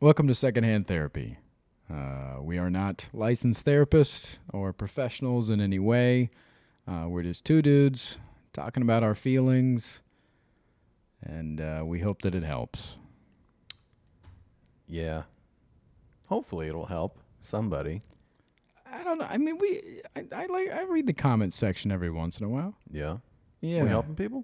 Welcome to Secondhand Therapy. We are not licensed therapists or professionals in any way. We're just two dudes talking about our feelings, and we hope that it helps. Yeah. Hopefully it'll help somebody. I don't know. I mean, I read the comment section every once in a while. Yeah. Yeah. We helping people?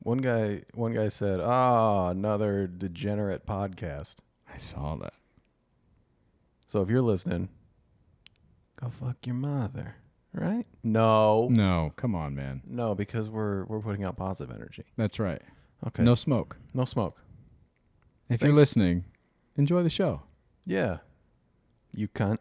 One guy said, another degenerate podcast. I saw that. So if you're listening, go fuck your mother. Right? No. No, come on, man. No, because we're putting out positive energy. That's right. Okay. No smoke. No smoke. If you're listening, enjoy the show. Yeah. You cunt.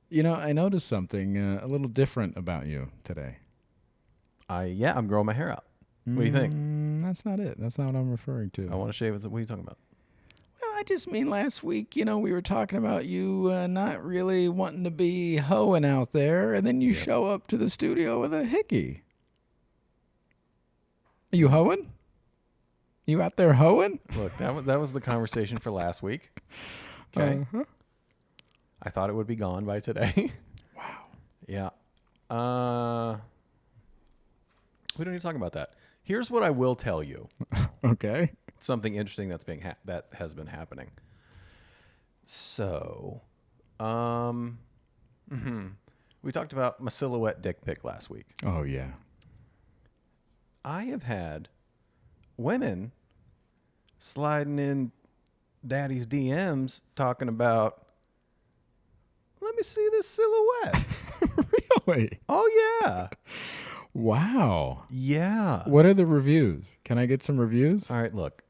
You know, I noticed something a little different about you today. I'm growing my hair out. What do you think? That's not it. That's not what I'm referring to. I want to shave it. What are you talking about? Well, I just mean last week, we were talking about you not really wanting to be hoeing out there, and then you show up to the studio with a hickey. Are you hoeing? You out there hoeing? Look, that was the conversation for last week. Okay. Uh-huh. I thought it would be gone by today. Wow. Yeah. We don't need to talk about that. Here's what I will tell you. Okay. Something interesting that has been happening. So, we talked about my silhouette dick pic last week. Oh, yeah. I have had women sliding in daddy's DMs talking about, let me see this silhouette. Really? Oh, yeah. Wow. Yeah. What are the reviews? Can I get some reviews? All right, look.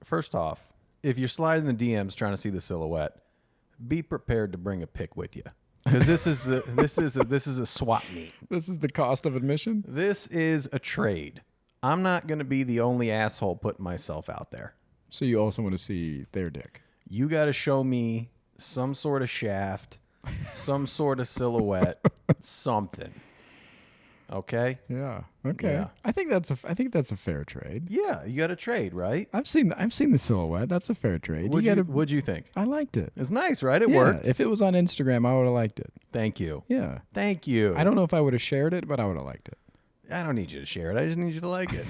First off, if you're sliding the DMs trying to see the silhouette, be prepared to bring a pic with you. Because this is a swap meet. This is the cost of admission? This is a trade. I'm not going to be the only asshole putting myself out there. So you also want to see their dick? You got to show me some sort of shaft, some sort of silhouette, something. Okay? Yeah. Okay. Yeah. I think that's a fair trade. Yeah, you got to trade, right? I've seen the silhouette. That's a fair trade. What'd you think? I liked it. It's nice, right? It Yeah, worked. If it was on Instagram, I would have liked it. Thank you. Yeah. Thank you. I don't know if I would have shared it, but I would have liked it. I don't need you to share it. I just need you to like it.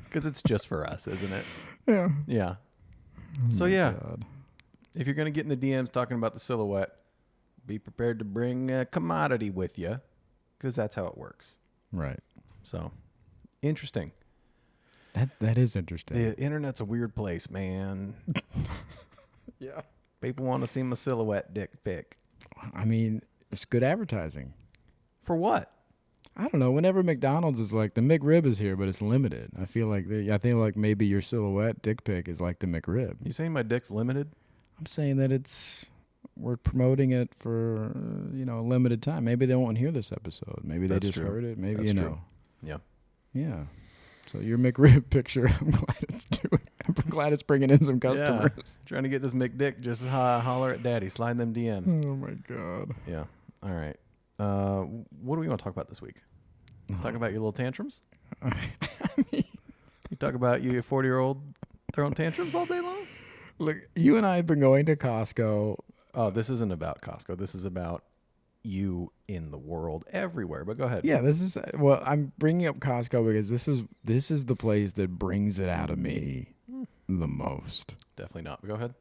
Because it's just for us, isn't it? Yeah. Yeah. So, if you're going to get in the DMs talking about the silhouette, be prepared to bring a commodity with you. Because that's how it works. Right. So, interesting. That is interesting. The internet's a weird place, man. Yeah. People want to see my silhouette dick pic. I mean, it's good advertising. For what? I don't know. Whenever McDonald's is like, the McRib is here, but it's limited. I feel like maybe your silhouette dick pic is like the McRib. You saying my dick's limited? I'm saying that we're promoting it for a limited time. Maybe they won't hear this episode. Maybe they just heard it. Maybe That's you know. true. Yeah. Yeah. So your McRib picture, I'm glad it's bringing in some customers. Yeah. Trying to get this McDick, just holler at daddy, slide them DMs. Oh my God. Yeah. All right. What do we want to talk about this week? Talk about your little tantrums? You talk about your 40-year-old throwing tantrums all day long? Look, you and I have been going to Costco. Oh, this isn't about Costco. This is about you in the world everywhere. But go ahead. Yeah, I'm bringing up Costco because this is the place that brings it out of me the most. Definitely not. But go ahead.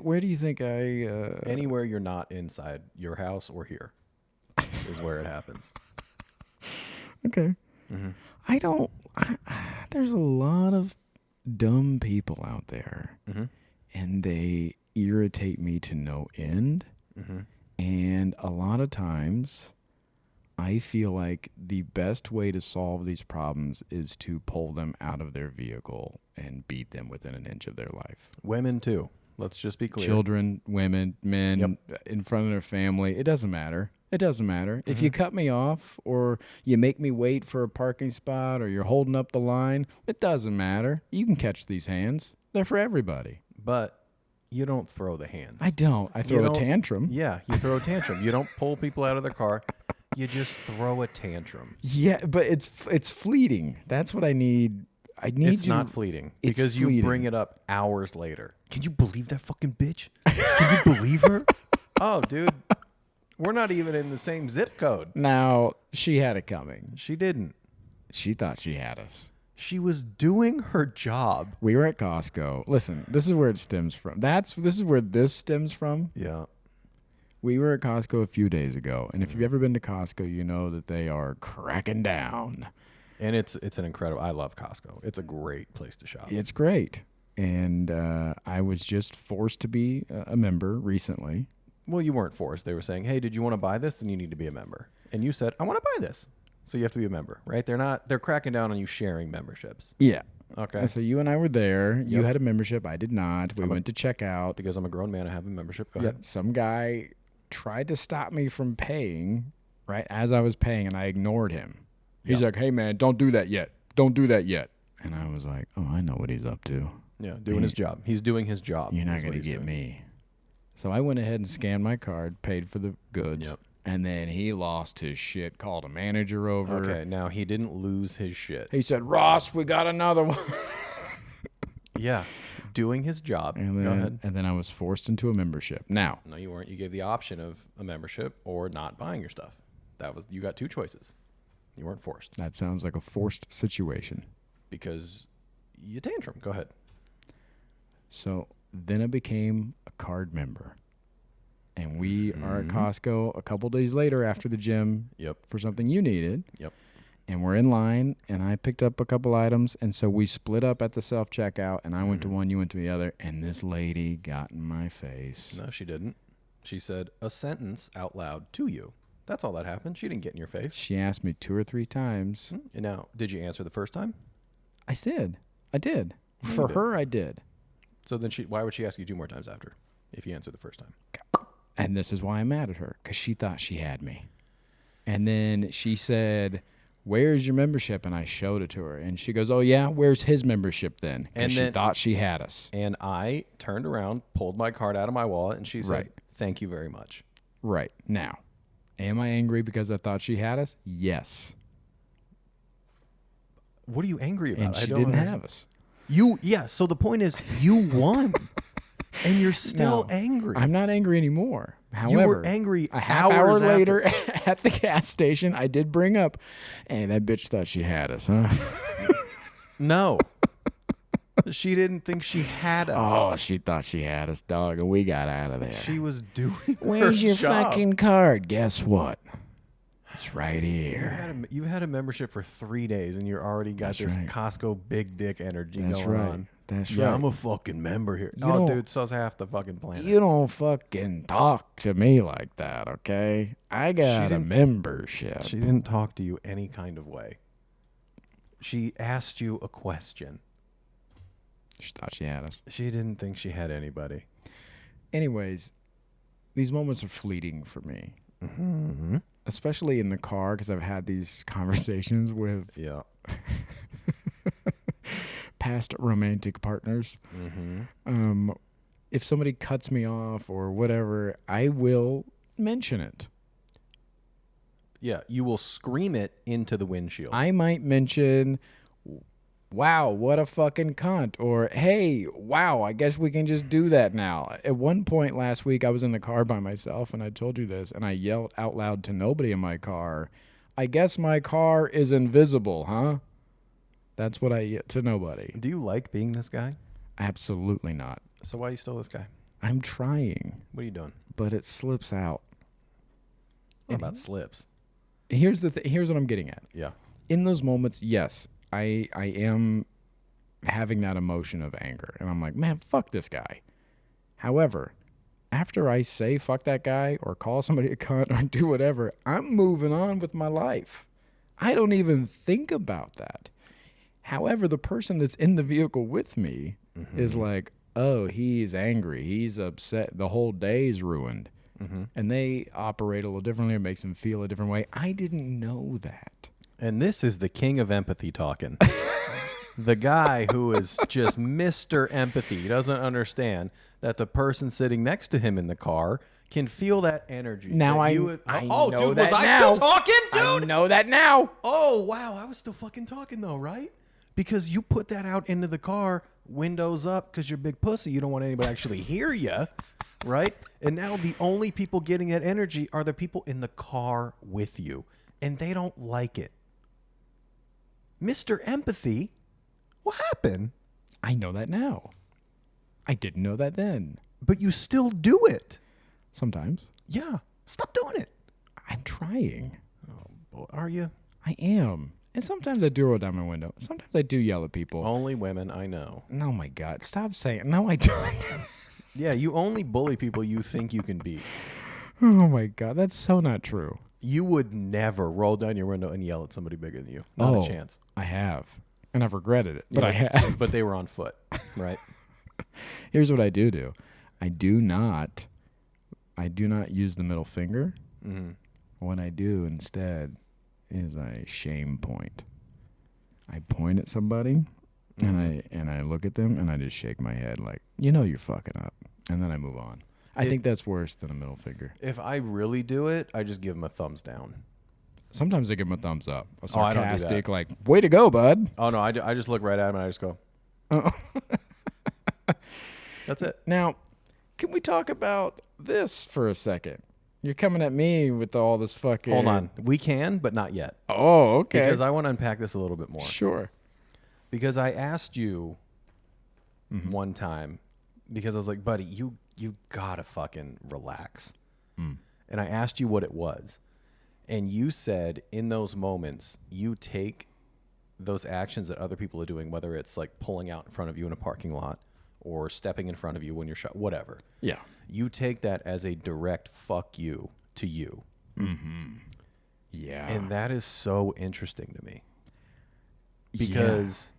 Where do you think Anywhere you're not inside your house or here is where it happens. Okay. Mm-hmm. There's a lot of dumb people out there, and they irritate me to no end. And a lot of times I feel like the best way to solve these problems is to pull them out of their vehicle and beat them within an inch of their life. Women too. Let's just be clear. Children, women, men, Yep. in front of their family. It doesn't matter. It doesn't matter. If you cut me off or you make me wait for a parking spot or you're holding up the line, it doesn't matter. You can catch these hands. They're for everybody. But you don't throw the hands. I don't. I throw a tantrum. Yeah, you throw a tantrum. You don't pull people out of their car. You just throw a tantrum. Yeah, but it's fleeting. That's what I need. I need It's not fleeting It's because you fleeting. bring it up hours later. Can you believe that fucking bitch? Can you believe her? Oh, dude, we're not even in the same zip code. Now, she had it coming. She didn't. She thought she had us. She was doing her job. We were at Costco. Listen, this is where it stems from. This is where this stems from. Yeah. We were at Costco a few days ago, and if you've ever been to Costco, you know that they are cracking down. And it's an incredible. I love Costco. It's a great place to shop. It's great. And I was just forced to be a member recently. Well, you weren't forced. They were saying, "Hey, did you want to buy this? Then you need to be a member." And you said, "I want to buy this." So you have to be a member, right? They're cracking down on you sharing memberships. Yeah. Okay. And so you and I were there. You Yep. had a membership. I did not. We went to check out. Because I'm a grown man, I have a membership. Go Yeah, ahead. some guy tried to stop me from paying right as I was paying, and I ignored him. He's like, "Hey, man, don't do that yet. Don't do that yet." And I was like, "Oh, I know what he's up to. Yeah, doing his job. He's doing his job. You're not is what going to he's get doing. me." So I went ahead and scanned my card, paid for the goods, Yep. and then he lost his shit, called a manager over. Okay, now he didn't lose his shit. He said, "Ross, we got another one." Yeah, doing his job. And Go then, ahead. and then I was forced into a membership. Now, No, you weren't. You gave the option of a membership or not buying your stuff. You got two choices. You weren't forced that sounds like a forced situation. because you tantrum. Go ahead. So then I became a card member. And we are at Costco a couple days later after the gym Yep. for something you needed. Yep. And we're in line, and I picked up a couple items. And so we split up at the self-checkout, and I went to one, you went to the other. And this lady got in my face. No, she didn't. She said a sentence out loud to you. That's all that happened. She didn't get in your face. She asked me 2 or 3 times. And now, did you answer the first time? I did. I did. No, you For didn't. her, I did. So then why would she ask you 2 more times after if you answered the first time? And this is why I'm mad at her, because she thought she had me. And then she said, "Where's your membership?" And I showed it to her. And she goes, "Oh, yeah? Where's his membership then?" And Because she then- thought she had us. And I turned around, pulled my card out of my wallet, and she said, Right. "Thank you very much." Right. Now, am I angry because I thought she had us? Yes. What are you angry about? And she I don't didn't understand. have us. So the point is, you won, and you're still No, angry. I'm not angry anymore. However, You were angry a half hours hour after. later at the gas station, I did bring up, "Hey, that bitch thought she had us, huh?" No, she didn't think she had us. Oh, she thought she had us, dog, and we got out of there. She was doing. Where's her your job. fucking card? Guess what? It's right here. You've had a membership for 3 days, and you already got That's this right. Costco big dick energy That's going right. on. That's Yeah, right. I'm a fucking member here. You Oh, don't- dude, so's half the fucking planet. You don't fucking talk to me like that, okay? I got a didn't- membership. She didn't talk to you any kind of way. She asked you a question. She thought she had us. She didn't think she had anybody. Anyways, these moments are fleeting for me, Mm-hmm. especially in the car, because I've had these conversations with Yeah. past romantic partners. Mm-hmm. If somebody cuts me off or whatever, I will mention it. Yeah, you will scream it into the windshield. I might mention, "Wow, what a fucking cunt," or "Hey, wow, I guess we can just do that now." At one point last week, I was in the car by myself, and I told you this, and I yelled out loud to nobody in my car, "I guess my car is invisible, huh?" That's what I yelled to nobody. Do you like being this guy? Absolutely not. So why are you still this guy? I'm trying, What are you doing? but it slips out. What about slips? Here's here's what I'm getting at. Yeah. In those moments, yes, I am having that emotion of anger, and I'm like, "Man, fuck this guy." However, after I say fuck that guy or call somebody a cunt or do whatever, I'm moving on with my life. I don't even think about that. However, the person that's in the vehicle with me is like, oh, he's angry. He's upset. The whole day's ruined. And they operate a little differently. It makes them feel a different way. I didn't know that. And this is the king of empathy talking. The guy who is just Mr. Empathy. He doesn't understand that the person sitting next to him in the car can feel that energy. Now that I you, I oh, know dude, that was I now. still talking, dude? I know that now. Oh, wow. I was still fucking talking, though, right? Because you put that out into the car, windows up, because you're a big pussy. You don't want anybody to actually hear you, right? And now the only people getting that energy are the people in the car with you, and they don't like it. Mr. Empathy, what happened? I know that now. I didn't know that then. But you still do it. Sometimes. Yeah. Stop doing it. I'm trying. Oh, boy. Are you? I am. And sometimes I do roll down my window. Sometimes I do yell at people. Only women I know. Oh my God. Stop saying. No, I don't. Yeah, you only bully people you think you can beat. Oh my God. That's so not true. You would never roll down your window and yell at somebody bigger than you. Not a chance. I have. And I've regretted it. But Yeah, I have. But they were on foot, right? Here's what I do. I do not use the middle finger. Mm-hmm. What I do instead is I shame point. I point at somebody and I look at them and I just shake my head like, you're fucking up. And then I move on. I think that's worse than a middle finger. If I really do it, I just give them a thumbs down. Sometimes I give them a thumbs up. A I don't do that. sarcastic, like, way to go, bud. Oh, no, I just look right at them and I just go. That's it. Now, can we talk about this for a second? You're coming at me with all this fucking... Hold on. We can, but not yet. Oh, okay. Because I want to unpack this a little bit more. Sure. Because I asked you one time, because I was like, buddy, you gotta fucking relax. And I asked you what it was. And you said in those moments, you take those actions that other people are doing, whether it's like pulling out in front of you in a parking lot or stepping in front of you when you're shot, whatever. Yeah. You take that as a direct fuck you to you. Yeah. And that is so interesting to me. Because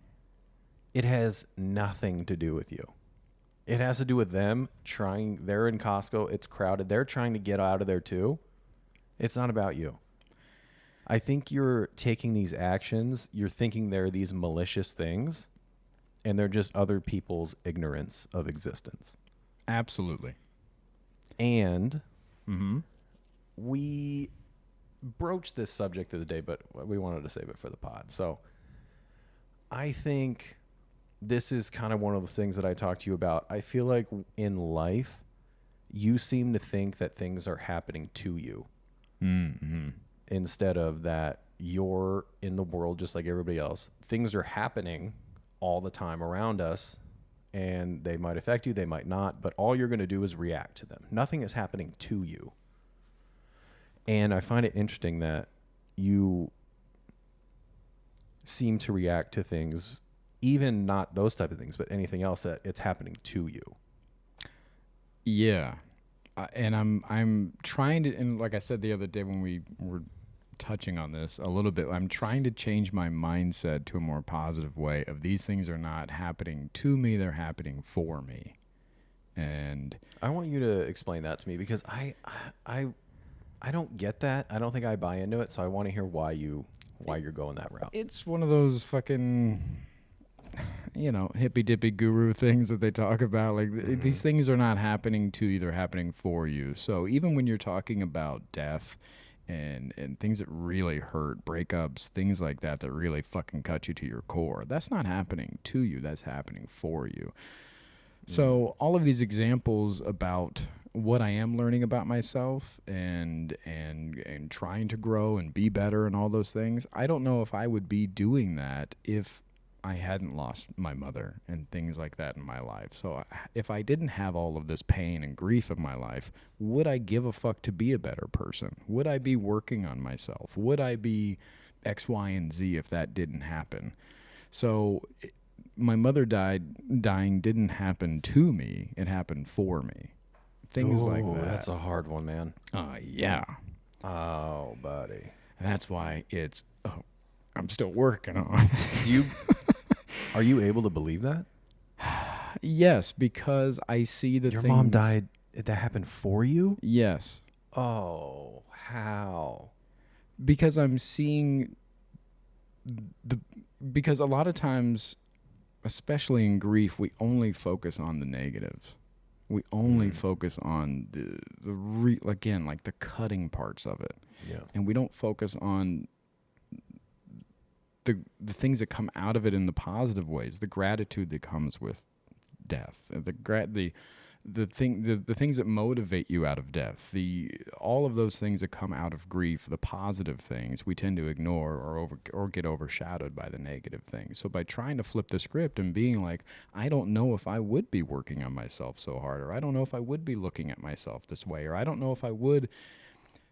it has nothing to do with you. It has to do with them trying. They're in Costco. It's crowded. They're trying to get out of there too. It's not about you. I think you're taking these actions. You're thinking they're these malicious things. And they're just other people's ignorance of existence. Absolutely. And we broached this subject of the day, but we wanted to save it for the pod. So I think this is kind of one of the things that I talked to you about. I feel like in life, you seem to think that things are happening to you instead of that you're in the world just like everybody else. Things are happening all the time around us, and they might affect you, they might not, but all you're going to do is react to them. Nothing is happening to you. And I find it interesting that you seem to react to things, even not those type of things, but anything else that it's happening to you. Yeah. And I'm trying to, and like I said the other day when we were touching on this a little bit, I'm trying to change my mindset to a more positive way of these things are not happening to me, they're happening for me. And I want you to explain that to me, because I don't get that. I don't think I buy into it, so I want to hear why you're going that route. it's one of those fucking, hippy dippy guru things that they talk about. Like these things are not happening to you, they're happening for you. So even when you're talking about death and things that really hurt, breakups, things like that really fucking cut you to your core, that's not happening to you, that's happening for you. So all of these examples about what I am learning about myself and trying to grow and be better and all those things, I don't know if I would be doing that if I hadn't lost my mother and things like that in my life. So if I didn't have all of this pain and grief in my life, would I give a fuck to be a better person? Would I be working on myself? Would I be X, Y, and Z if that didn't happen? So my mother dying didn't happen to me. It happened for me. Things like Oh, that. that's a hard one, man. Yeah. Oh, buddy. That's why it's, I'm still working on. Are you able to believe that? Yes, because I see the Your things. mom died. That happened for you? Yes. Oh, how? Because I'm seeing because a lot of times, especially in grief, we only focus on the negatives. We only focus on again, like the cutting parts of it. Yeah. And we don't focus on the things that come out of it in the positive ways, the gratitude that comes with death, the things that motivate you out of death, all of those things that come out of grief, the positive things we tend to ignore or get overshadowed by the negative things. So by trying to flip the script and being like, I don't know if I would be working on myself so hard, or I don't know if I would be looking at myself this way, or I don't know if I would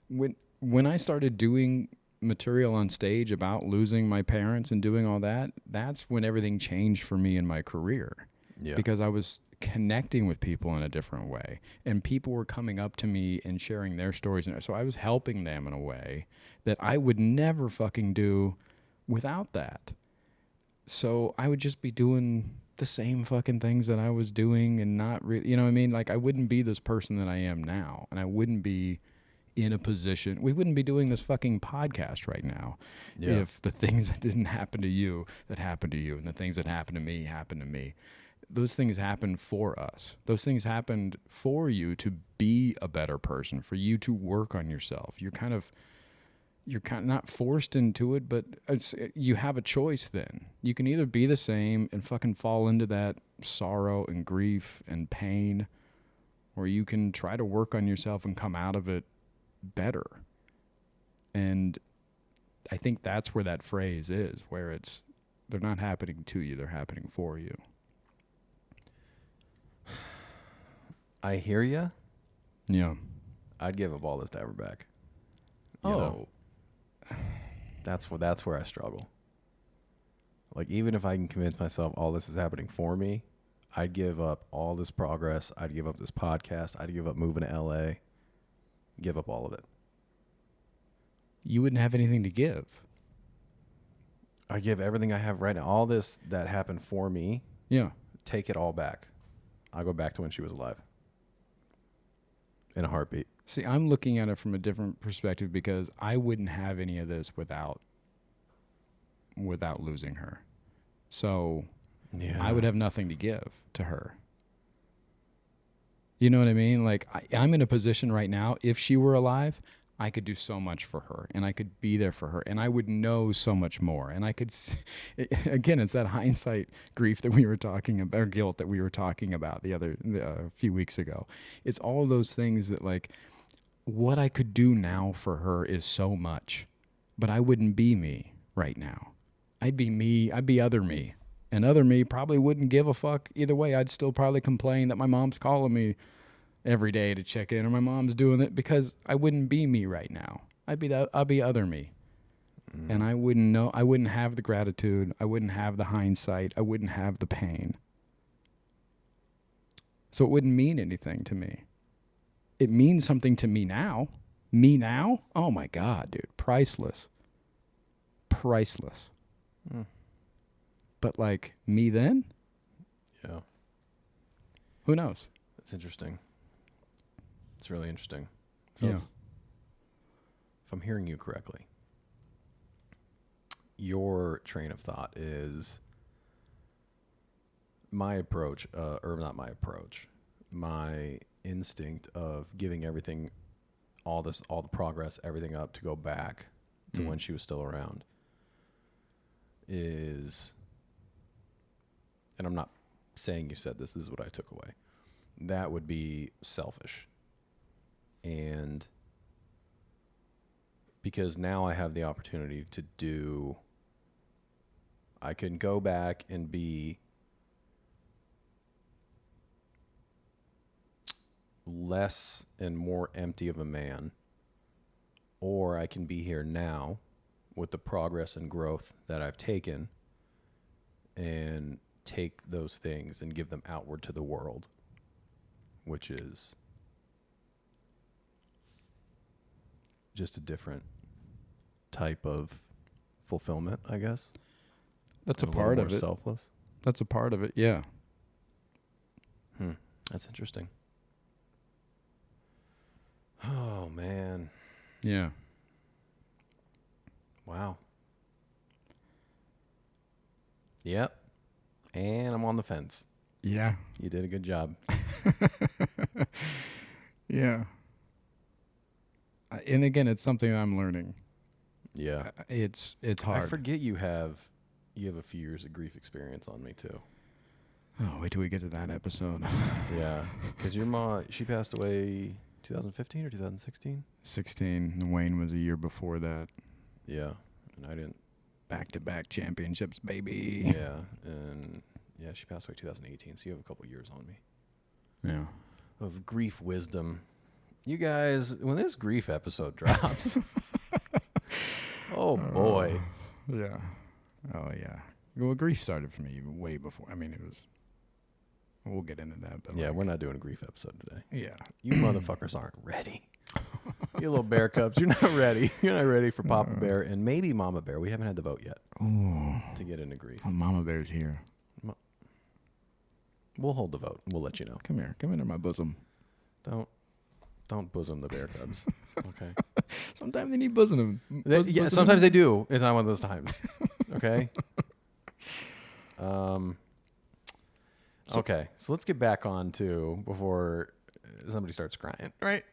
when I started doing material on stage about losing my parents and doing all that, that's when everything changed for me in my career. Yeah. Because I was connecting with people in a different way, and people were coming up to me and sharing their stories, and so I was helping them in a way that I would never fucking do without that. So I would just be doing the same fucking things that I was doing and not really, you know what I mean? Like, I wouldn't be this person that I am now, and I wouldn't be in a position, we wouldn't be doing this fucking podcast right now if the things that didn't happen to you that happened to you, and the things that happened to me. Those things happened for us. Those things happened for you to be a better person, for you to work on yourself. You're kind of not forced into it, but you have a choice then. You can either be the same and fucking fall into that sorrow and grief and pain, or you can try to work on yourself and come out of it better. And I think that's where that phrase is, where they're not happening to you, they're happening for you. I hear you. Yeah. I'd give up all this to ever back. You Oh. know? That's where I struggle. Like, even if I can convince myself all this is happening for me, I'd give up all this progress. I'd give up this podcast. I'd give up moving to LA. Give up all of it. You wouldn't have anything to give. I give everything I have right now. All this that happened for me. Yeah. Take it all back. I'll go back to when she was alive. In a heartbeat. See, I'm looking at it from a different perspective, because I wouldn't have any of this without losing her. So yeah. I would have nothing to give to her. You know what I mean? Like, I'm in a position right now, if she were alive, I could do so much for her, and I could be there for her, and I would know so much more. And I could, again, it's that hindsight grief that we were talking about, or guilt that we were talking about a few weeks ago. It's all those things that, like, what I could do now for her is so much, but I wouldn't be me right now. I'd be me. I'd be other me. And other me probably wouldn't give a fuck either way. I'd still probably complain that my mom's calling me every day to check in, or my mom's doing it, because I wouldn't be me right now. I'd be other me. And I wouldn't know. I wouldn't have the gratitude. I wouldn't have the hindsight. I wouldn't have the pain. So it wouldn't mean anything to me. It means something to me now. Me now? Oh my God, dude. Priceless. Priceless. But like, me then? Yeah. Who knows? That's interesting. It's really interesting. Yeah. If I'm hearing you correctly, your train of thought is my approach, or not my approach, my instinct of giving everything, all the progress, everything up to go back to when she was still around is, and I'm not saying you said this is what I took away. That would be selfish. And because now I have the opportunity to I can go back and be less and more empty of a man, or I can be here now with the progress and growth that I've taken and take those things and give them outward to the world, which is just a different type of fulfillment, I guess. That's a little part more of it. Selfless. That's a part of it. Yeah. That's interesting. Oh man. Yeah. Wow. Yep. And I'm on the fence. Yeah. You did a good job. Yeah. And again, it's something I'm learning. Yeah. It's hard. I forget you have a few years of grief experience on me too. Oh, wait till we get to that episode. Yeah. Because your mom, she passed away 2015 or 2016? 16. And Wayne was a year before that. Yeah. And I didn't. Back-to-back championships, baby. Yeah. And yeah, she passed away 2018. So you have a couple years on me. Yeah. Of grief wisdom. You guys, when this grief episode drops, oh boy. Yeah. Oh, yeah. Well, grief started for me way before. I mean, it was... We'll get into that. But Yeah, we're not doing a grief episode today. Yeah. You motherfuckers aren't ready. You little bear cubs, you're not ready. You're not ready for Papa Bear and maybe Mama Bear. We haven't had the vote yet to get into grief. Oh, Mama Bear's here. We'll hold the vote. We'll let you know. Come here. Come into my bosom. Don't bosom the bear cubs. Okay. Sometimes they need bosom. Yeah, sometimes they do. It's not one of those times. Okay. Okay. So let's get back on to before somebody starts crying. Right.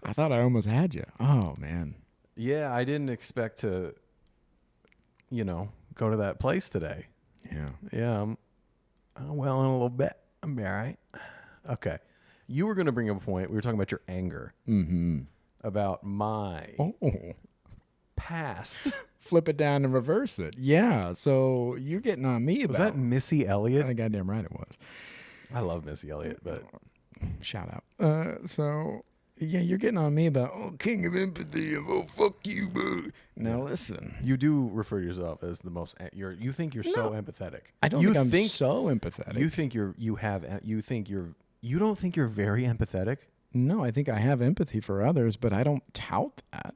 I thought I almost had you. Oh man. Yeah, I didn't expect to, go to that place today. Yeah. Yeah. I'm well in a little bit. I'll be all right. Okay. You were going to bring up a point. We were talking about your anger. Mm-hmm. About my past. Flip it down and reverse it. Yeah. So you're getting on me about. Was that Missy Elliott? Goddamn right it was. I love Missy Elliott, but shout out. So yeah, you're getting on me about king of empathy and fuck you, bro. Now listen, you do refer to yourself as the most. You think you're so empathetic. I don't think I'm so empathetic. You don't think you're very empathetic? No, I think I have empathy for others, but I don't tout that.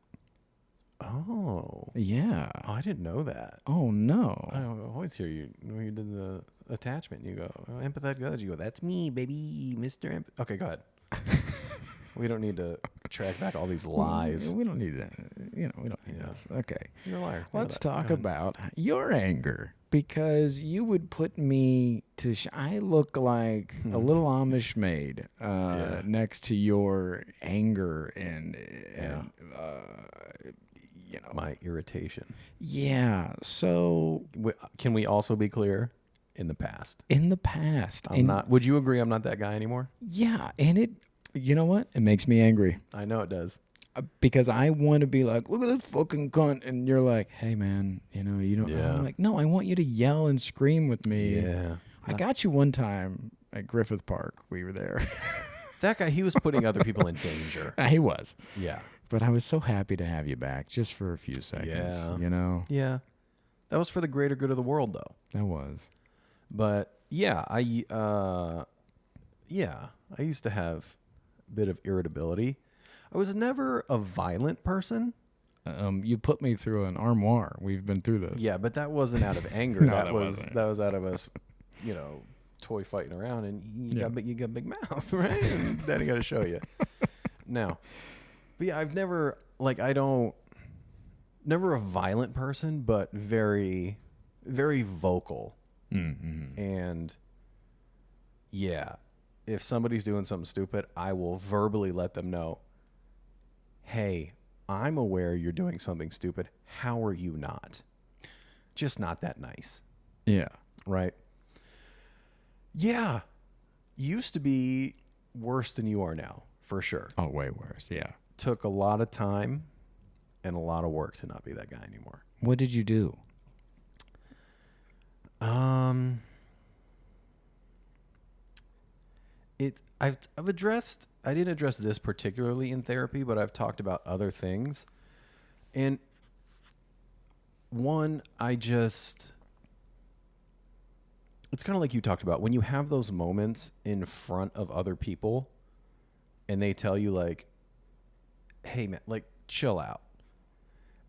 Oh. Yeah. Oh, I didn't know that. Oh, no. I always hear you when you did the attachment. You go, empathetic others. You go, that's me, baby, Mr. Okay, go ahead. We don't need to track back all these lies. We don't need that. We don't need this. Okay. You're a liar. Let's talk about your anger, because you would put me to... I look like a little Amish maid next to your anger and my irritation. Yeah. So can we also be clear? In the past. In the past. I'm not. Would you agree I'm not that guy anymore? Yeah. And it... You know what? It makes me angry. I know it does. Because I want to be like, look at this fucking cunt. And you're like, hey, man, you don't... Yeah. I'm like, no, I want you to yell and scream with me. Yeah. I got you one time at Griffith Park. We were there. That guy, he was putting other people in danger. He was. Yeah. But I was so happy to have you back just for a few seconds. Yeah. Yeah. That was for the greater good of the world, though. That was. But, yeah, I used to have bit of irritability. I was never a violent person. You put me through an armoire. We've been through this. Yeah, but that wasn't out of anger. No, that was out of us, toy fighting around, and you got a big mouth, right? And Daddy got to show you. No, but yeah, I've never never a violent person, but very, very vocal. Mm-hmm. And yeah. If somebody's doing something stupid, I will verbally let them know, hey, I'm aware you're doing something stupid. How are you not? Just not that nice. Yeah. Right? Yeah. Used to be worse than you are now, for sure. Oh, way worse. Yeah. Took a lot of time and a lot of work to not be that guy anymore. What did you do? I've addressed, I didn't address this particularly in therapy, but I've talked about other things. And one, it's kind of like you talked about when you have those moments in front of other people and they tell you like, hey man, like chill out.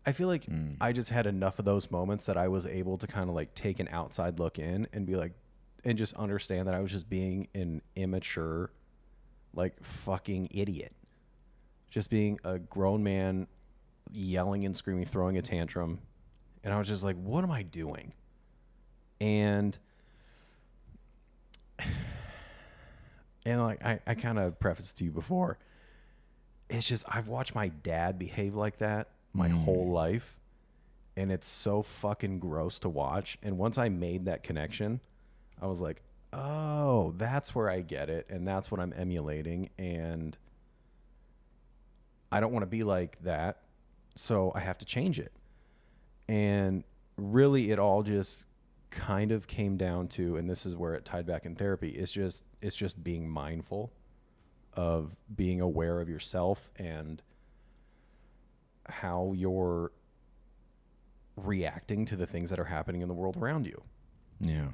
I feel like I just had enough of those moments that I was able to kind of like take an outside look in and be like, and just understand that I was just being an immature, like fucking idiot. Just being a grown man yelling and screaming, throwing a tantrum. And I was just like, what am I doing? And like I kind of prefaced to you before, it's just I've watched my dad behave like that my whole life, and it's so fucking gross to watch. And once I made that connection, I was like, oh, that's where I get it, and that's what I'm emulating, and I don't want to be like that, so I have to change it. And really it all just kind of came down to, and this is where it tied back in therapy, it's just being mindful of being aware of yourself and how you're reacting to the things that are happening in the world around you. Yeah.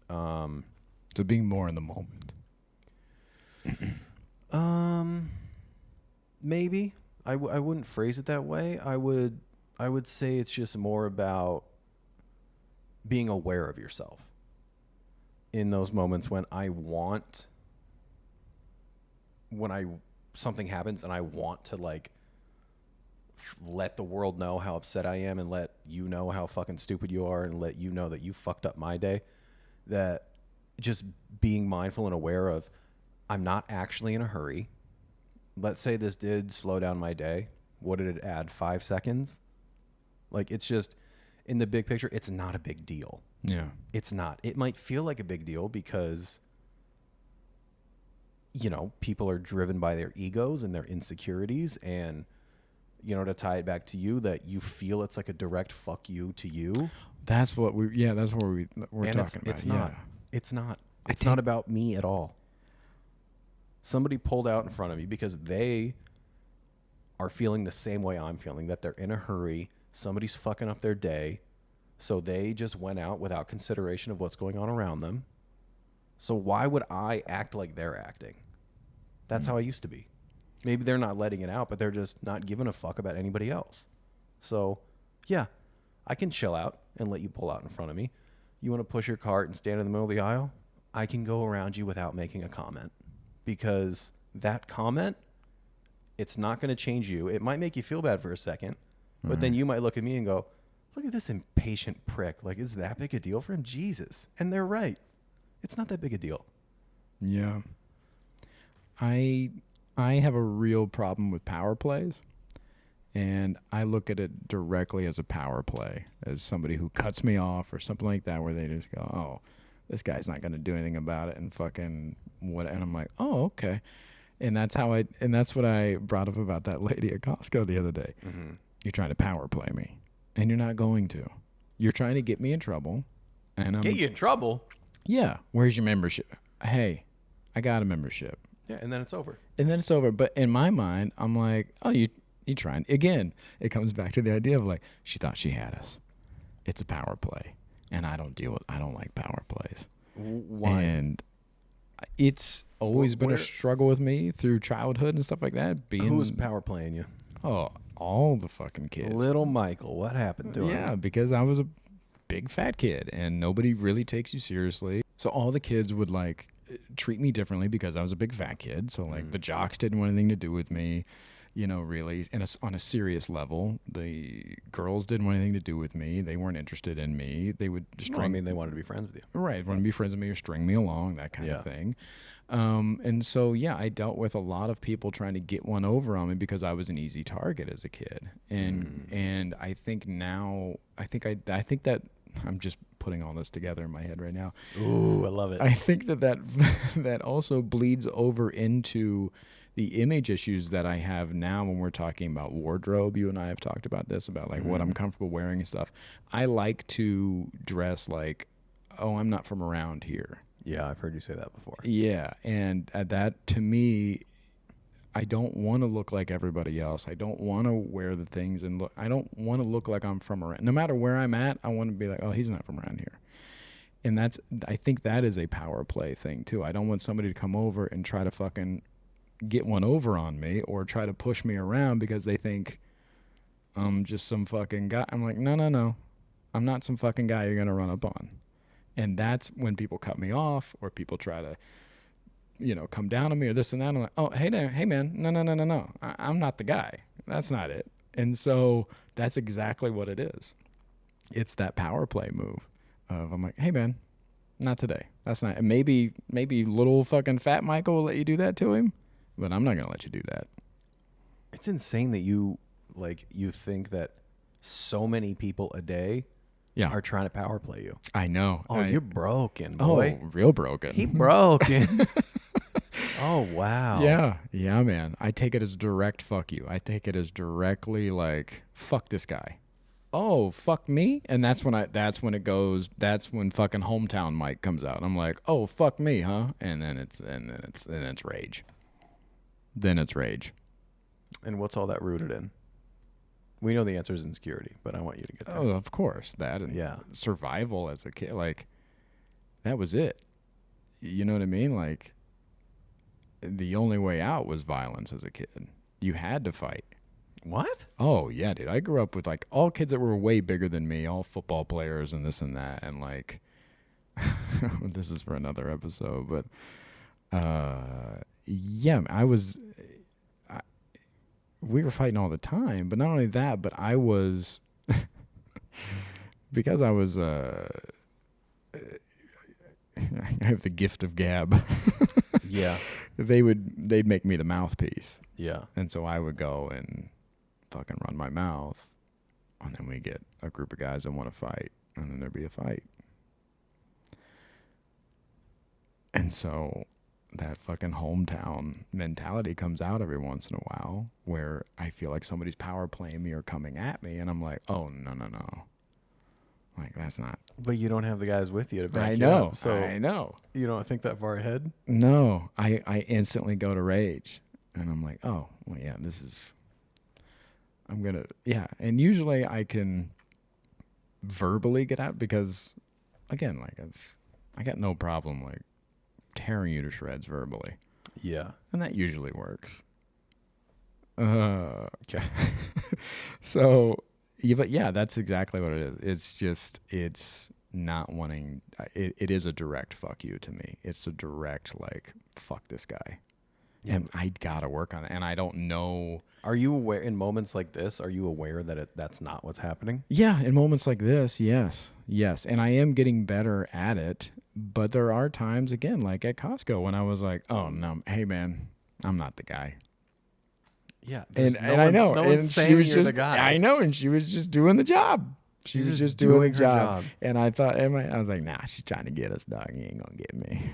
So being more in the moment. Maybe I wouldn't phrase it that way. I would say it's just more about being aware of yourself in those moments when something happens and I want to like let the world know how upset I am and let you know how fucking stupid you are and let you know that you fucked up my day. That just being mindful and aware of, I'm not actually in a hurry. Let's say this did slow down my day. What did it add? 5 seconds? Like, it's just, in the big picture, it's not a big deal. Yeah. It's not. It might feel like a big deal because, people are driven by their egos and their insecurities. And, to tie it back to you, that you feel it's like a direct fuck you to you. That's what we're talking about. It's not. It's not. It's not about me at all. Somebody pulled out in front of me because they are feeling the same way I'm feeling, that they're in a hurry. Somebody's fucking up their day. So they just went out without consideration of what's going on around them. So why would I act like they're acting? That's how I used to be. Maybe they're not letting it out, but they're just not giving a fuck about anybody else. So, yeah, I can chill out and let you pull out in front of me. You want to push your cart and stand in the middle of the aisle? I can go around you without making a comment. Because that comment, it's not going to change you. It might make you feel bad for a second, but then you might look at me and go, look at this impatient prick. Like, is that big a deal for him? Jesus. And they're right. It's not that big a deal. Yeah. I have a real problem with power plays, and I look at it directly as a power play, as somebody who cuts me off or something like that, where they just go, oh, this guy's not going to do anything about it, and fucking what? And I'm like, oh, okay. And that's what I brought up about that lady at Costco the other day. Mm-hmm. You're trying to power play me, and you're not going to. You're trying to get me in trouble, and get you in trouble? Yeah. Where's your membership? Hey, I got a membership. Yeah, and then it's over. But in my mind, I'm like, oh, you trying. Again, it comes back to the idea of like, she thought she had us. It's a power play. And I don't like power plays. Why? And it's always been a struggle with me through childhood and stuff like that. Who's power playing you? Oh, all the fucking kids. Little Michael, what happened to him? Yeah, because I was a big fat kid and nobody really takes you seriously. So all the kids would like treat me differently because I was a big fat kid. So like the jocks didn't want anything to do with me, really. And on a serious level, the girls didn't want anything to do with me. They weren't interested in me. They would just they wanted to be friends with you. Right. Want to be friends with me or string me along, that kind of thing. And so, yeah, I dealt with a lot of people trying to get one over on me because I was an easy target as a kid. And I think now, I think that I'm just putting all this together in my head right now. Ooh, I love it. I think that also bleeds over into the image issues that I have now when we're talking about wardrobe. You and I have talked about this, about like what I'm comfortable wearing and stuff. I like to dress like, oh, I'm not from around here. Yeah, I've heard you say that before. Yeah, and that to me, I don't want to look like everybody else. I don't want to wear the things and look. I don't want to look like I'm from around. No matter where I'm at, I want to be like, oh, he's not from around here. And I think that is a power play thing too. I don't want somebody to come over and try to fucking get one over on me or try to push me around because they think I'm just some fucking guy. I'm like, no. I'm not some fucking guy you're going to run up on. And that's when people cut me off or people try to, come down on me or this and that. I'm like, oh, hey man, no. I'm not the guy. That's not it. And so that's exactly what it is. It's that power play move of I'm like, hey man, not today. That's not. And maybe little fucking fat Michael will let you do that to him, but I'm not gonna let you do that. It's insane that you think that so many people a day are trying to power play you. I know. Oh, you're broken, boy. Oh, real broken. He broken. Oh, wow. Yeah, man. I take it as direct fuck you. I take it as directly like fuck this guy. Oh, fuck me? And that's when that's when fucking hometown Mike comes out. I'm like, "Oh, fuck me, huh?" And then it's rage. Then it's rage. And what's all that rooted in? We know the answer is insecurity, but I want you to get there. Oh, of course. That and survival as a kid, like that was it. You know what I mean? Like the only way out was violence as a kid. You had to fight. What? Oh, yeah, dude. I grew up with like all kids that were way bigger than me, all football players and this and that. And like, this is for another episode, but we were fighting all the time. But not only that, but I was, because I was, I have the gift of gab. Yeah. They'd make me the mouthpiece. Yeah. And so I would go and fucking run my mouth, and then we get a group of guys that want to fight, and then there'd be a fight. And so that fucking hometown mentality comes out every once in a while where I feel like somebody's power playing me or coming at me, and I'm like, oh, no. Like, that's not. But you don't have the guys with you to back you up. So I know. You don't think that far ahead? No. I instantly go to rage, and I'm like, oh, well, yeah, and usually I can verbally get out because, again, like I got no problem like tearing you to shreds verbally. Yeah. And that usually works. Okay. So, but yeah, that's exactly what it is. It's not wanting, it is a direct fuck you to me. It's a direct like, fuck this guy. Yeah. And I gotta work on it. And I don't know. Are you aware in moments like this? Are you aware that that's not what's happening? Yeah, in moments like this, yes, and I am getting better at it. But there are times, again, like at Costco, when I was like, "Oh no, hey man, I'm not the guy." Yeah, and I know, no and one's saying you're the guy. I know, and she was just doing the job. She was just doing the job. And I thought, I was like, "Nah, she's trying to get us, dog. You ain't gonna get me."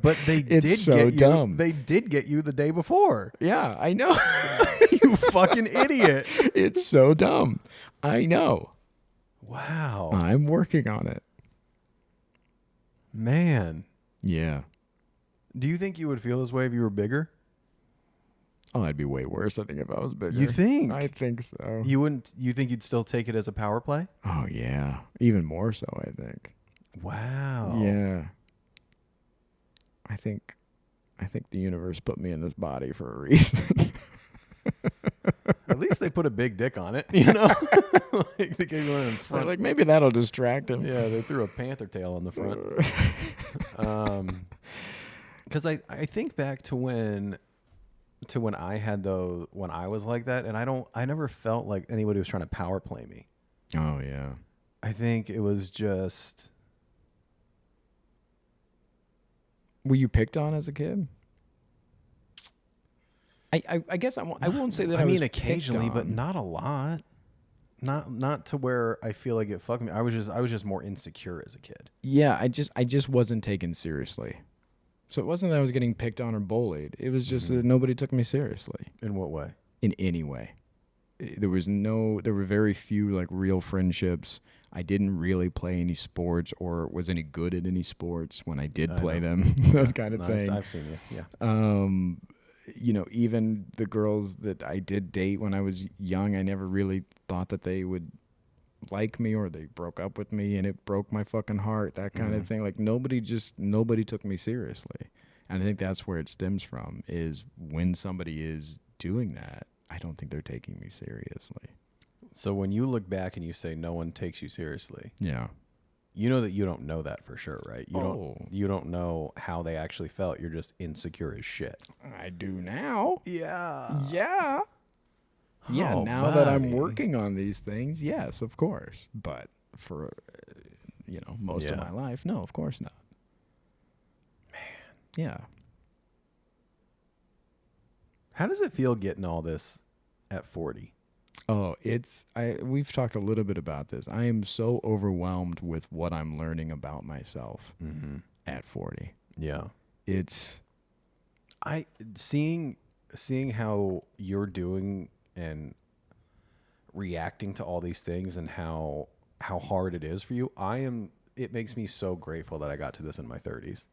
But they did get you. They did get you the day before. Yeah, I know. You fucking idiot. It's so dumb. I know. Wow. I'm working on it. Man. Yeah. Do you think you would feel this way if you were bigger? Oh, I'd be way worse, I think, if I was bigger. You think? I think so. You wouldn't? You think you'd still take it as a power play? Oh, yeah. Even more so, I think. Wow. Yeah. I think the universe put me in this body for a reason. At least they put a big dick on it, you know? Like they gave one in front. Like, maybe that'll distract him. Yeah, they threw a panther tail on the front. Because I think back to when I had when I was like that, and I never felt like anybody was trying to power play me. Oh yeah. I think it was just. Were you picked on as a kid? I guess I won't say that. I mean, occasionally, but not a lot. Not to where I feel like it fucked me. I was just more insecure as a kid. Yeah, I just wasn't taken seriously. So it wasn't that I was getting picked on or bullied. It was just that nobody took me seriously. In what way? In any way. There were very few like real friendships. I didn't really play any sports or was any good at any sports when I did play them. Those kind of things. I've seen you. Yeah. Even the girls that I did date when I was young, I never really thought that they would like me, or they broke up with me and it broke my fucking heart, that kind of thing. Like nobody took me seriously. And I think that's where it stems from, is when somebody is doing that, I don't think they're taking me seriously. So when you look back and you say no one takes you seriously, Yeah. you know that you don't know that for sure, right? Oh. You don't know how they actually felt. You're just insecure as shit. I do now. Yeah. Yeah. Yeah, Oh, now that I'm buddy. working on these things, yes, of course. But for, most of Yeah. my life, no, of course not. Man. Yeah. How does it feel getting all this at 40? Oh, we've talked a little bit about this. I am so overwhelmed with what I'm learning about myself at 40. Yeah. It's seeing how you're doing and reacting to all these things and how hard it is for you. It makes me so grateful that I got to this in my 30s.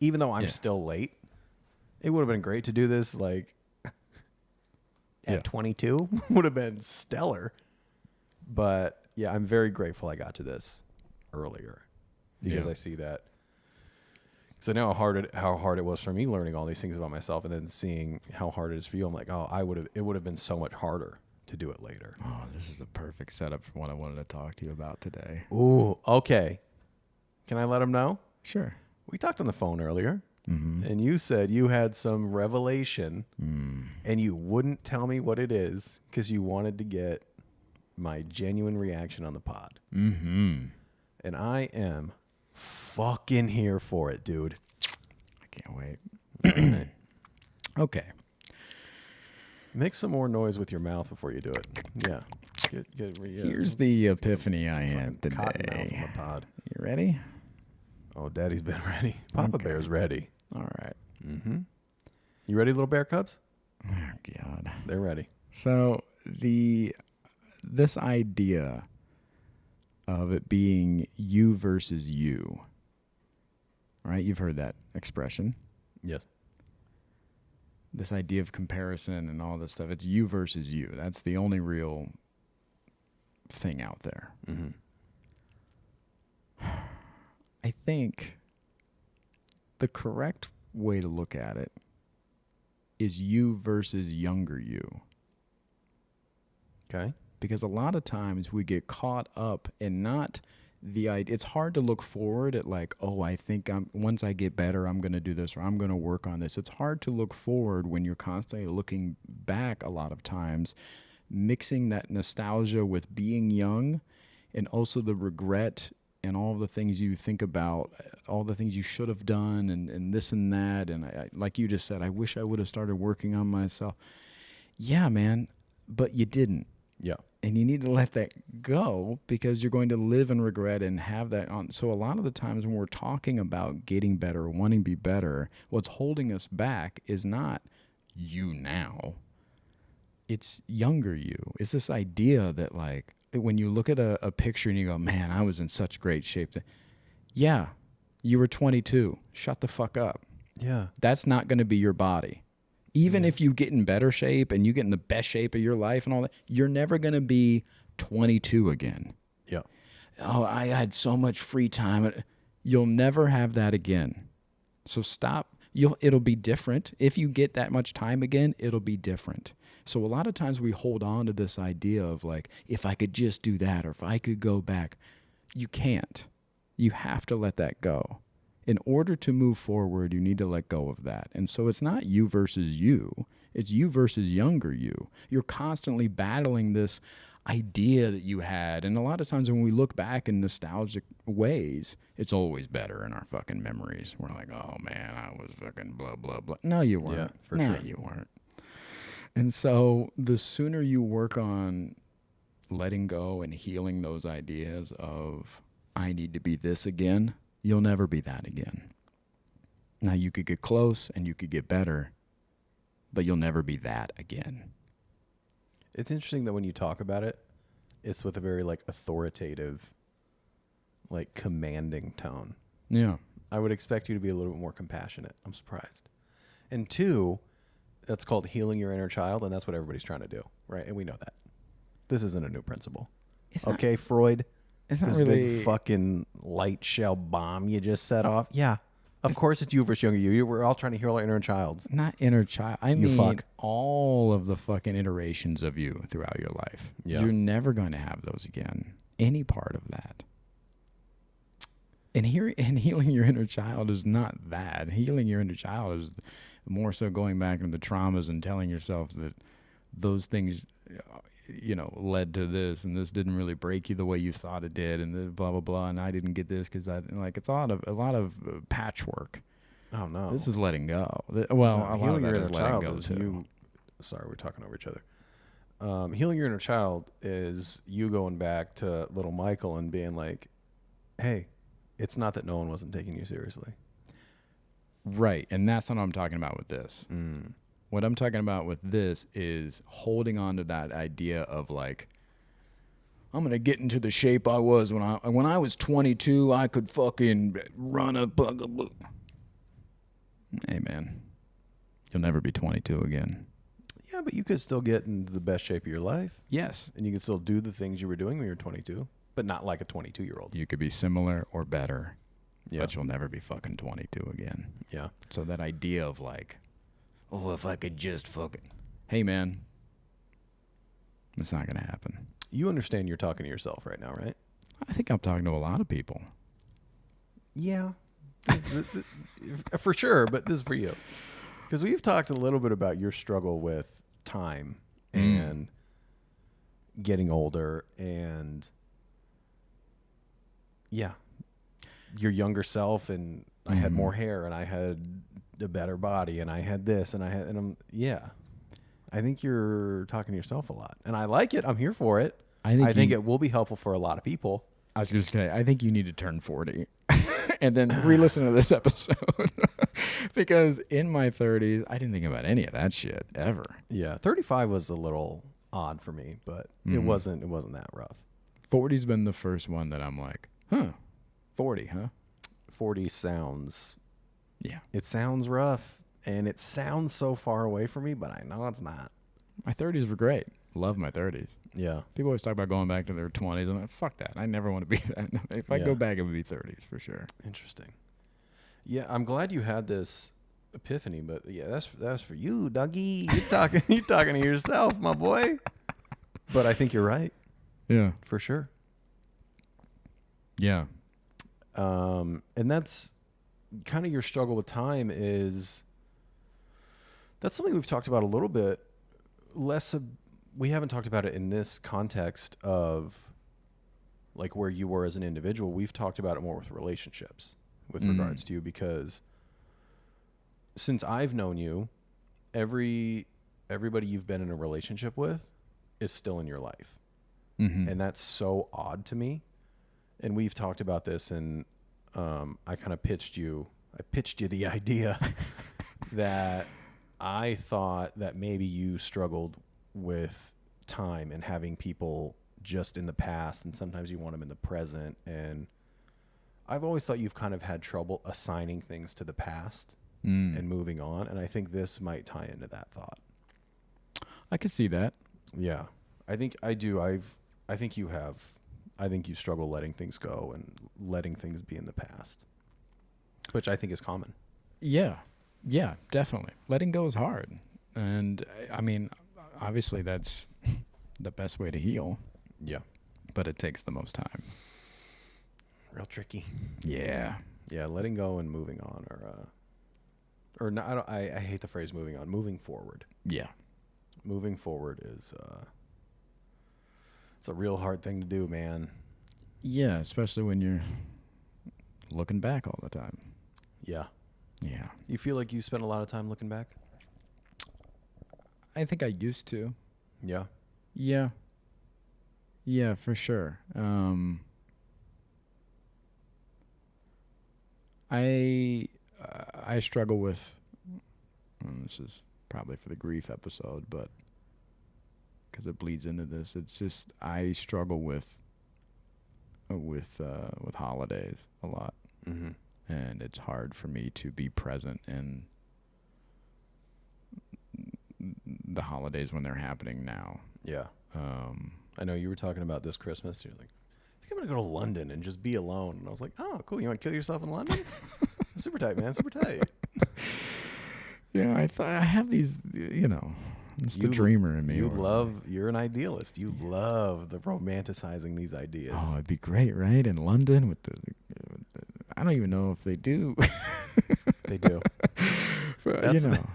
Even though I'm still late, it would have been great to do this like at 22. Would have been stellar. But yeah, I'm very grateful I got to this earlier because I see that. So now how hard it was for me learning all these things about myself, and then seeing how hard it is for you. I'm like, oh, it would have been so much harder to do it later. Oh, this is the perfect setup for what I wanted to talk to you about today. Ooh, okay. Can I let them know? Sure. We talked on the phone earlier, and you said you had some revelation, and you wouldn't tell me what it is because you wanted to get my genuine reaction on the pod. Mm-hmm. And I am fucking here for it, dude. I can't wait. Okay. Make some more noise with your mouth before you do it. Yeah. Here's the epiphany I had Cotton mouth today. on the pod. You ready? Oh, Daddy's been ready. Papa Okay. Bear's ready. All right. Mm-hmm. You ready, little bear cubs? Oh, God. They're ready. So this idea of it being you versus you, right? You've heard that expression. Yes. This idea of comparison and all this stuff. It's you versus you. That's the only real thing out there. Mm-hmm. I think the correct way to look at it is you versus younger you. Okay. Because a lot of times we get caught up in not the idea. It's hard to look forward at like, oh, I think once I get better, I'm going to do this or I'm going to work on this. It's hard to look forward when you're constantly looking back a lot of times, mixing that nostalgia with being young and also the regret and all the things you think about, all the things you should have done and this and that. And I, like you just said, I wish I would have started working on myself. Yeah, man, but you didn't. Yeah. And you need to let that go because you're going to live in regret and have that on. So a lot of the times when we're talking about getting better, wanting to be better, what's holding us back is not you now. It's younger you. It's this idea that like when you look at a picture and you go, man, I was in such great shape. Yeah, you were 22. Shut the fuck up. Yeah. That's not going to be your body. Even if you get in better shape and you get in the best shape of your life and all that, you're never going to be 22 again. Yeah. Oh, I had so much free time. You'll never have that again. So stop. It'll be different. If you get that much time again, it'll be different. So a lot of times we hold on to this idea of like, if I could just do that or if I could go back. You can't. You have to let that go. In order to move forward, you need to let go of that. And so it's not you versus you. It's you versus younger you. You're constantly battling this idea that you had. And a lot of times when we look back in nostalgic ways, it's always better in our fucking memories. We're like, oh, man, I was fucking blah, blah, blah. No, you weren't. Yeah, for no, sure. you weren't. And so the sooner you work on letting go and healing those ideas of, I need to be this again, you'll never be that again. Now, you could get close and you could get better, but you'll never be that again. It's interesting that when you talk about it, it's with a very like authoritative, like commanding tone. Yeah. I would expect you to be a little bit more compassionate. I'm surprised. And two, that's called healing your inner child, and that's what everybody's trying to do, right? And we know that. This isn't a new principle. Okay, Freud? It's not This really big fucking light shell bomb you just set off? Yeah. Of course it's you versus younger you. We're all trying to heal our inner child. Not inner child. I You mean fuck. all of the fucking iterations of you throughout your life. Yeah. You're never going to have those again. Any part of that. And healing your inner child is not that. Healing your inner child is more so going back into the traumas and telling yourself that those things, led to this, and this didn't really break you the way you thought it did, and blah blah blah, and I didn't get this because it's a lot of patchwork. Oh no, This is letting go. Well, a lot of healing that your is inner letting child go is too. you. Sorry, we're talking over each other. Healing your inner child is you going back to little Michael and being like, "Hey, it's not that no one wasn't taking you seriously." Right, and that's what I'm talking about with this. What I'm talking about with this is holding on to that idea of like, I'm gonna get into the shape I was when I was 22. I could fucking run a bug. Hey man, you'll never be 22 again. Yeah, but you could still get into the best shape of your life. Yes, And you could still do the things you were doing when you were 22, but not like a 22-year-old. you could be similar or better, Yeah. but you'll never be fucking 22 again. Yeah. So that idea of like, oh, if I could just fucking, hey man, it's not gonna happen. You understand you're talking to yourself right now, right? I think I'm talking to a lot of people. Yeah. For sure, but this is for you. Because we've talked a little bit about your struggle with time and getting older and your younger self, and I had more hair and I had a better body and I had this and I think you're talking to yourself a lot, and I like it. I'm here for it. I think it will be helpful for a lot of people. I was just say, I think you need to turn 40 and then re-listen to this episode because in my 30s, I didn't think about any of that shit ever. Yeah, 35 was a little odd for me, but it wasn't that rough. 40's been the first one that I'm like, 40, huh? 40 sounds, Yeah. it sounds rough, and it sounds so far away from me, but I know it's not. My 30s were great. Love my 30s. Yeah. People always talk about going back to their 20s. I'm like, fuck that. I never want to be that. If I go back, it would be 30s for sure. Interesting. Yeah, I'm glad you had this epiphany, but yeah, that's for you, Dougie. You're talking to yourself, my boy. But I think you're right, Yeah. for sure. Yeah. And that's kind of your struggle with time is that's something we've talked about a little bit. We haven't talked about it in this context of like where you were as an individual. We've talked about it more with relationships with regards to you, because since I've known you, everybody you've been in a relationship with is still in your life. And that's so odd to me. And we've talked about this, and I kind of pitched you the idea that I thought that maybe you struggled with time and having people just in the past, and sometimes you want them in the present. And I've always thought you've kind of had trouble assigning things to the past and moving on. And I think this might tie into that thought. I could see that. Yeah, I think I do. I think you have. I think you struggle letting things go and letting things be in the past, which I think is common. Yeah. Yeah, definitely. Letting go is hard. And I mean, obviously that's the best way to heal, Yeah, but it takes the most time. real tricky. Yeah. Yeah, letting go and moving on, or not. I hate the phrase moving on. Moving forward. Yeah. Moving forward is it's a real hard thing to do, man. Yeah, especially when you're looking back all the time. Yeah. Yeah. You feel like you spent a lot of time looking back? I think I used to. Yeah. Yeah. Yeah, for sure. I struggle with, this is probably for the grief episode, but because it bleeds into this, it's just I struggle with holidays a lot, and it's hard for me to be present in the holidays when they're happening now. Yeah. I know you were talking about this Christmas. You're like, I think I'm going to go to London and just be alone. And I was like, oh, cool. You want to kill yourself in London? Super tight, man. Super tight. Yeah, I have these, it's the dreamer in me. You're an idealist. You love the romanticizing these ideas. Oh, it'd be great, right? In London with the I don't even know if they do. They do. But,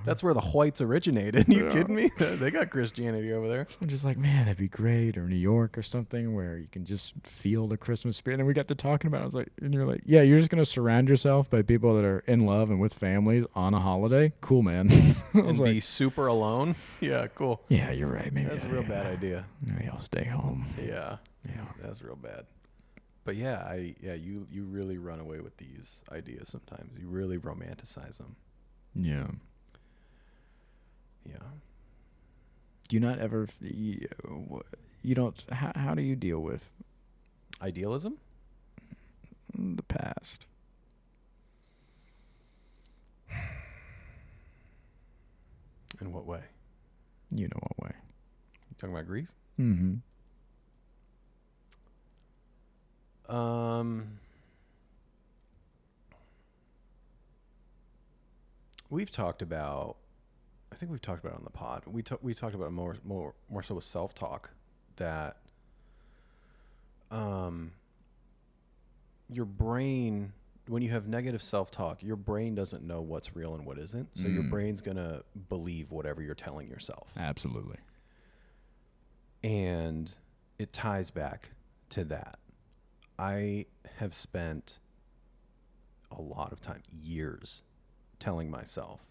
that's where the whites originated. You kidding me? They got Christianity over there. So I'm just like, man, that'd be great. Or New York or something where you can just feel the Christmas spirit. And we got to talking about it. I was like, and you're like, yeah, you're just going to surround yourself by people that are in love and with families on a holiday. Cool, man. And be super alone. Yeah, cool. Yeah, you're right. Maybe that's a real bad idea. Maybe I'll stay home. Yeah. That's real bad. But you really run away with these ideas sometimes. You really romanticize them. Yeah. Yeah. Do you not ever, you don't, how do you deal with idealism? The past. In what way? You know what way. You talking about grief? Mm-hmm. We've talked about, I think we've talked about it on the pod. We talked about more so with self-talk, that your brain, when you have negative self-talk, your brain doesn't know what's real and what isn't. So your brain's going to believe whatever you're telling yourself. Absolutely. And it ties back to that. I have spent a lot of time, years, telling myself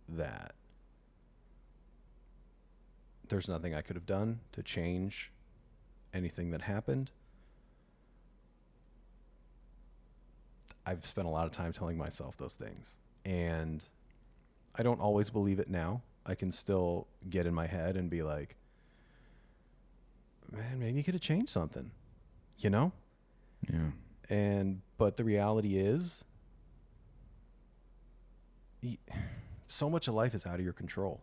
that there's nothing I could have done to change anything that happened. I've spent a lot of time telling myself those things, and I don't always believe it now. I can still get in my head and be like, man, maybe you could have changed something, Yeah. But the reality is, so much of life is out of your control.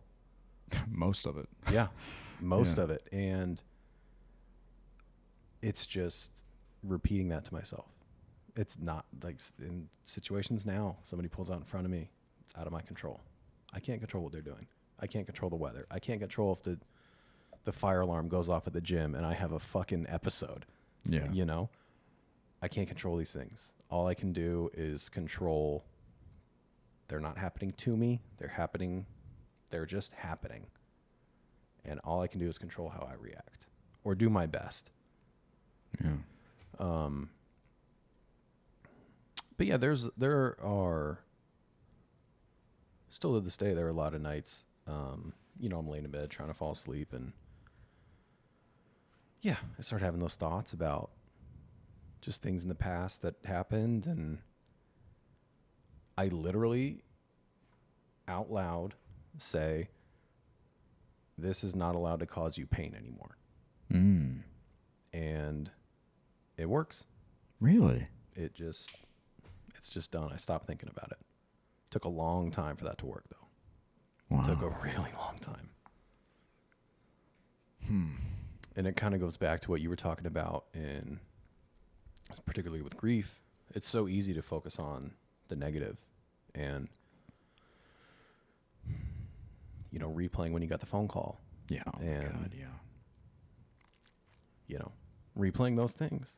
Most of it. Yeah. Most of it. And it's just repeating that to myself. It's not like in situations now, somebody pulls out in front of me. It's out of my control. I can't control what they're doing. I can't control the weather. I can't control if the fire alarm goes off at the gym and I have a fucking episode. Yeah. I can't control these things. All I can do is control. They're not happening to me. They're just happening. And all I can do is control how I react or do my best. Yeah. But yeah, there are still to this day, there are a lot of nights, I'm laying in bed trying to fall asleep, and I start having those thoughts about just things in the past that happened, and I literally out loud say, this is not allowed to cause you pain anymore. And it works. Really? It's just done. I stopped thinking about it. Took a long time for that to work, though. Wow. It took a really long time. And it kind of goes back to what you were talking about particularly with grief. It's so easy to focus on the negative and, replaying when you got the phone call. Yeah. Oh, and, God, yeah. Replaying those things.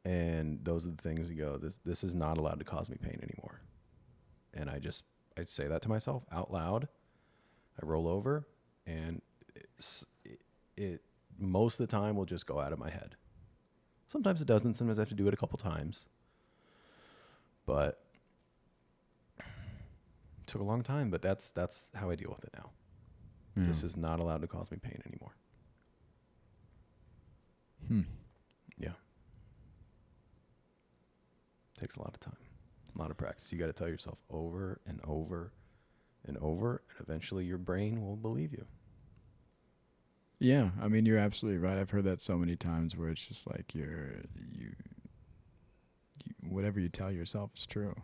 And those are the things you go, this is not allowed to cause me pain anymore. And I'd say that to myself out loud. I roll over, and it most of the time will just go out of my head. Sometimes it doesn't. Sometimes I have to do it a couple times. But it took a long time, but that's how I deal with it now. Yeah. This is not allowed to cause me pain anymore. Yeah. Takes a lot of time, a lot of practice. You got to tell yourself over and over and over, and eventually your brain will believe you. Yeah, I mean, you're absolutely right. I've heard that so many times where it's just like you whatever you tell yourself is true,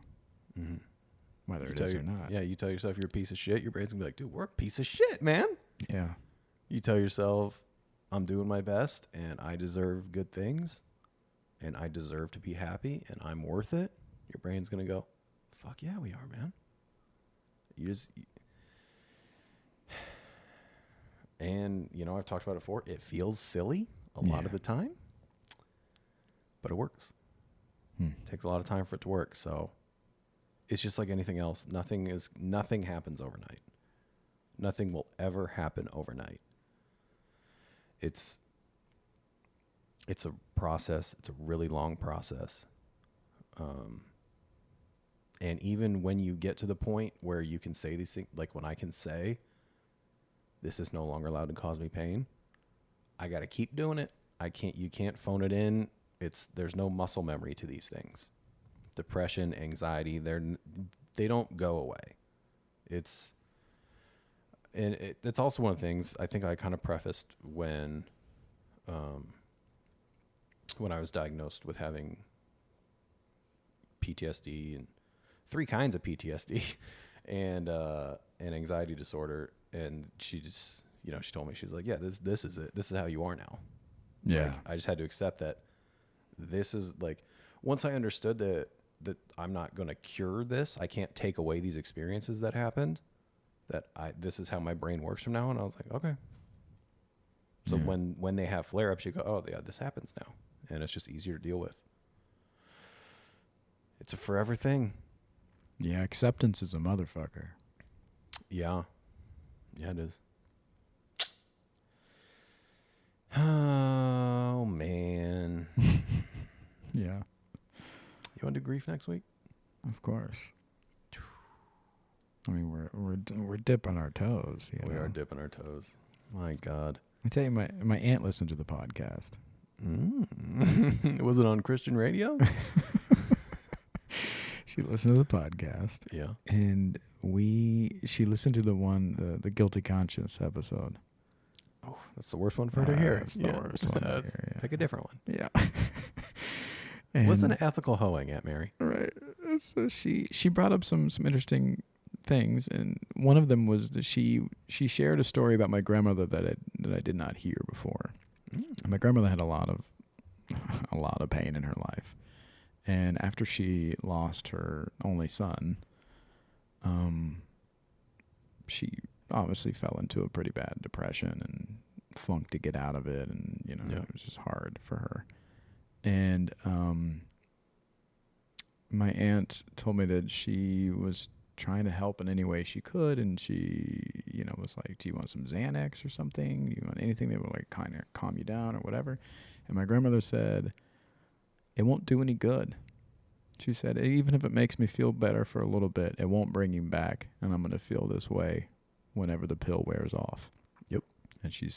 whether it is or not. Yeah, you tell yourself you're a piece of shit, your brain's gonna be like, dude, we're a piece of shit, man. Yeah. You tell yourself, I'm doing my best, and I deserve good things, and I deserve to be happy, and I'm worth it. Your brain's gonna go, fuck yeah, we are, man. And, I've talked about it before. It feels silly a lot of the time, but it works. It takes a lot of time for it to work. So it's just like anything else. Nothing happens overnight. Nothing will ever happen overnight. It's a process. It's a really long process. And even when you get to the point where you can say these things, like when I can say, this is no longer allowed to cause me pain, I got to keep doing it. You can't phone it in. There's no muscle memory to these things. Depression, anxiety, they don't go away. It's also one of the things I think I kind of prefaced when I was diagnosed with having PTSD and 3 kinds of PTSD and anxiety disorder. And she just, she told me, she was like, yeah, this is it. This is how you are now. Yeah. Like, I just had to accept that this is like, once I understood that I'm not going to cure this, I can't take away these experiences that happened, this is how my brain works from now on. I was like, okay. So when they have flare-ups, you go, oh yeah, this happens now. And it's just easier to deal with. It's a forever thing. Yeah, acceptance is a motherfucker. Yeah. Yeah, it is. Oh, man. Yeah. You want to do grief next week? Of course. I mean, we're dipping our toes. We are dipping our toes. My God. I tell you, my aunt listened to the podcast. Was it on Christian radio? She listened to the podcast. Yeah. And she listened to the Guilty Conscience episode. Oh, that's the worst one for her to hear. That's the worst one to hear, yeah. Pick a different one. Yeah. Listen to ethical hoeing, Aunt Mary. Right. So she brought up some interesting things, and one of them was that she shared a story about my grandmother that I did not hear before. And my grandmother had a lot of pain in her life. And after she lost her only son, she obviously fell into a pretty bad depression and funked to get out of it. And, it was just hard for her. And my aunt told me that she was trying to help in any way she could. And she, was like, do you want some Xanax or something? Do you want anything that would like kind of calm you down or whatever? And my grandmother said, it won't do any good. She said, even if it makes me feel better for a little bit, it won't bring him back. And I'm going to feel this way whenever the pill wears off. Yep. And she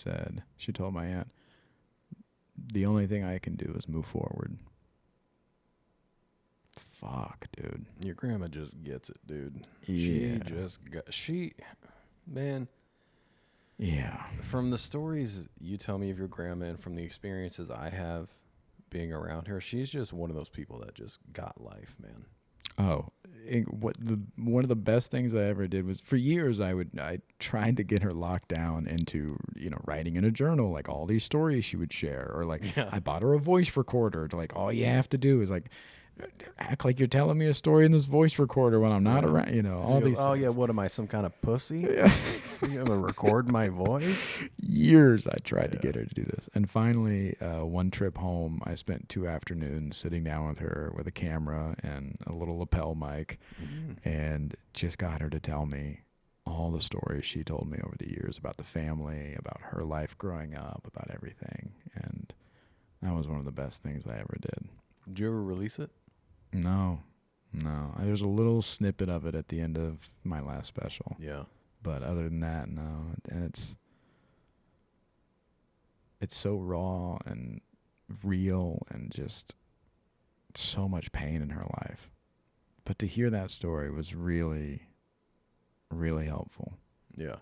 told my aunt, the only thing I can do is move forward. Fuck, dude. Your grandma just gets it, dude. Yeah. Man. Yeah. From the stories you tell me of your grandma and from the experiences I have being around her, she's just one of those people that just got life, man. Oh, one of the best things I ever did was, for years I tried to get her locked down into writing in a journal, like all these stories she would share, or like I bought her a voice recorder to, like, all you have to do is like act like you're telling me a story in this voice recorder when I'm not around, all these oh things. Yeah, what am I, some kind of pussy? Yeah. You're gonna record my voice? Years I tried to get her to do this, and finally one trip home I spent 2 afternoons sitting down with her with a camera and a little lapel mic, and just got her to tell me all the stories she told me over the years about the family, about her life growing up, about everything. And that was one of the best things I ever did. Did you ever release it? No. There's a little snippet of it at the end of my last special. Yeah. But other than that, no. And it's so raw and real and just so much pain in her life. But to hear that story was really, really helpful. Yeah.